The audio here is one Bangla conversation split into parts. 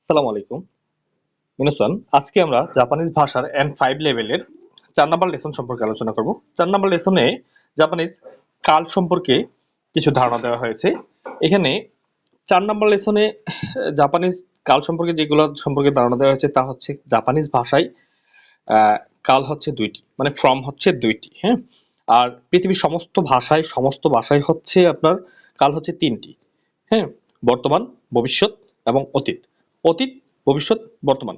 আসসালামু আলাইকুম মিনুসান। আজকে আমরা জাপানিজ ভাষার N5 লেভেলের 4 নাম্বার লেসন সম্পর্কে আলোচনা করব। 4 নাম্বার লেসনে জাপানিজ কাল সম্পর্কে কিছু ধারণা দেওয়া হয়েছে। এখানে 4 নাম্বার লেসনে জাপানিজ কাল সম্পর্কে যেগুলো সম্পর্কে ধারণা দেওয়া হয়েছে তা হচ্ছে জাপানিজ ভাষায় কাল হচ্ছে দুইটি, মানে ফর্ম হচ্ছে দুইটি, হ্যাঁ। আর পৃথিবীর সমস্ত ভাষায় হচ্ছে আপনার কাল হচ্ছে তিনটি, হ্যাঁ। বর্তমান, ভবিষ্যৎ এবং অতীত। অতীত, ভবিষ্যৎ, বর্তমান।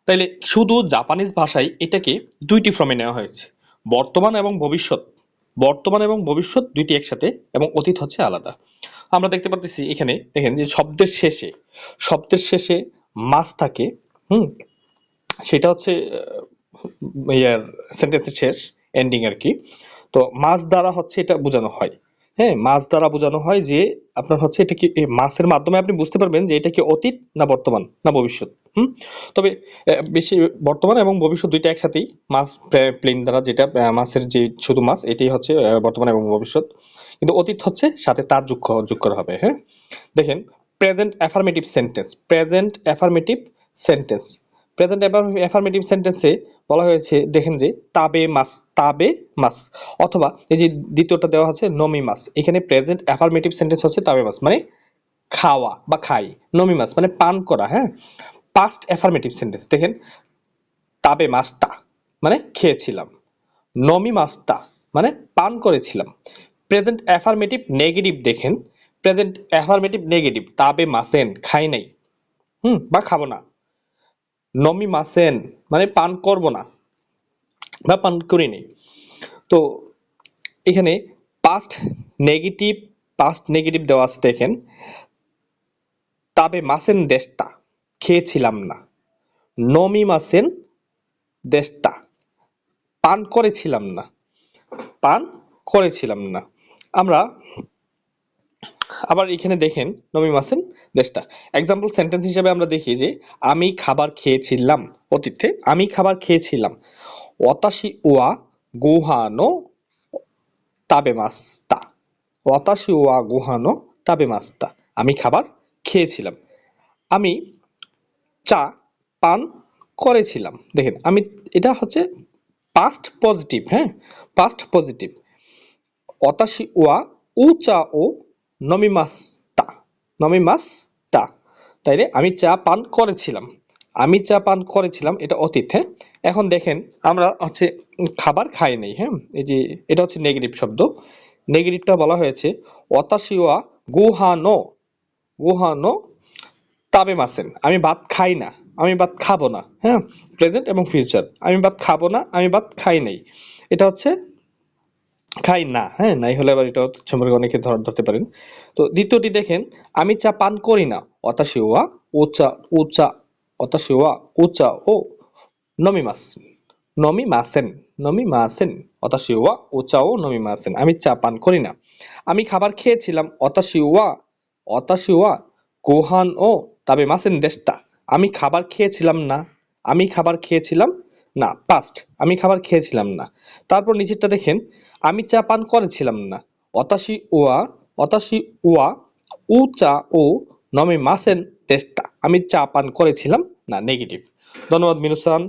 তাইলে শুধু জাপানিজ ভাষায় এটাকে দুইটি ফর্মে নেওয়া হয়েছে, বর্তমান এবং ভবিষ্যৎ। বর্তমান এবং ভবিষ্যৎ দুইটি একসাথে এবং অতীত হচ্ছে আলাদা। আমরা দেখতে পাচ্ছি এখানে দেখেন যে শব্দের শেষে মাস থাকে, হুম। সেটা হচ্ছে ইয়ার সেন্টেন্সের শেষ, এন্ডিং আর কি। তো মাস দ্বারা হচ্ছে এটা বোঝানো হয়, হ্যাঁ। মাস দ্বারা বোঝানো হয় যে আপনার হচ্ছে এটা কি মাসের মাধ্যমে আপনি বুঝতে পারবেন যে এটা কি অতীত না বর্তমান না ভবিষ্যৎ, হুম। তবে বেশি বর্তমান এবং ভবিষ্যৎ দুইটা একসাথেই মাস প্লেন দ্বারা, যেটা মাসের যে শুধু মাস এটাই হচ্ছে বর্তমান এবং ভবিষ্যৎ, কিন্তু অতীত হচ্ছে সাথে তার যোগ করা হবে, হ্যাঁ। দেখেন প্রেজেন্ট অ্যাফার্মেটিভ সেন্টেন্সে বলা হয়েছে, দেখেন যে তাবে মাস, অথবা এই যে দ্বিতীয়টা দেওয়া হচ্ছে নমি মাস। এখানে প্রেজেন্ট অ্যাফার্মেটিভ সেন্টেন্স হচ্ছে তাবে মাস মানে খাওয়া বা খাই, নমি মাস মানে পান করা, হ্যাঁ। পাস্ট অ্যাফার্মেটিভ সেন্টেন্স দেখেন, তাবে মাসটা মানে খেয়েছিলাম, নমি মাসটা মানে পান করেছিলাম। প্রেজেন্ট অ্যাফার্মেটিভ নেগেটিভ দেখেন, প্রেজেন্ট অ্যাফার্মেটিভ নেগেটিভ তাবে মাসেন খাই নাই, বা খাবো না। নমি মাসেন মানে পান করব না বা পান করিনি। তো এখানে পাস্ট নেগেটিভ পাস্ট নেগেটিভ দেওয়া আছে, দেখেন তাবে মাসেন দেশটা খেয়েছিলাম না, নমি মাসেন দেশটা পান করেছিলাম না, পান করেছিলাম না। আমরা আবার এখানে দেখেন নমি মাসেন দেশটা এক্সাম্পল সেন্টেন্স হিসেবে আমরা দেখি যে আমি খাবার খেয়েছিলাম, অতীতে আমি খাবার খেয়েছিলাম। ওয়াতাশি ওয়া গোহানো তাবে মাস্তা, ওয়াতাশি ওয়া গোহানো তাবে মাস্তা, আমি খাবার খেয়েছিলাম। আমি চা পান করেছিলাম। দেখেন আমি, এটা হচ্ছে পাস্ট পজিটিভ, হ্যাঁ, পাস্ট পজিটিভ। ওয়াতাশি ওয়া চা ও নমিমাস্তা, নমিমাস্তা, তাইলে আমি চা পান করেছিলাম, আমি চা পান করেছিলাম, এটা অতীত, হ্যাঁ। এখন দেখেন আমরা হচ্ছে খাবার খাই নাই, হ্যাঁ। এই যে এটা হচ্ছে নেগেটিভ শব্দ, নেগেটিভটা বলা হয়েছে ওয়াতাশি ওয়া গুহানো, গুহানো তাবে মাসেন, আমি ভাত খাই না, আমি ভাত খাবো না, হ্যাঁ। প্রেজেন্ট এবং ফিউচার, আমি ভাত খাবো না, আমি ভাত খাই নাই, এটা হচ্ছে খাই না, হ্যাঁ। নাই হলে আবার এটা সম্পর্কে অনেকে ধরতে পারেন। তো দ্বিতীয়টি দেখেন, আমি চা পান করি না, অতাশি ওয়া ওচা ওচা, অতাশি ওয়া ওচা ও নমিমাস, নমিমাসেন, নমিমাসেন, অতাশি ওয়া ওচা ও নমিমাসেন, আমি চা পান করি না। আমি খাবার খেয়েছিলাম, অতাশি ওয়া গোহান ও তাবে মাসেন দেশটা, আমি খাবার খেয়েছিলাম না, আমি খাবার খেয়েছিলাম না, পাস্ট, আমি খাবার খেয়েছিলাম না। তারপর নিচেরটা দেখেন, আমি চা পান করেছিলাম না, অতাশি ওয়া উ চা ও নমে মাসেন তেস্তা, আমি চা পান করেছিলাম না, নেগেটিভ। ধন্যবাদ মিনুসান।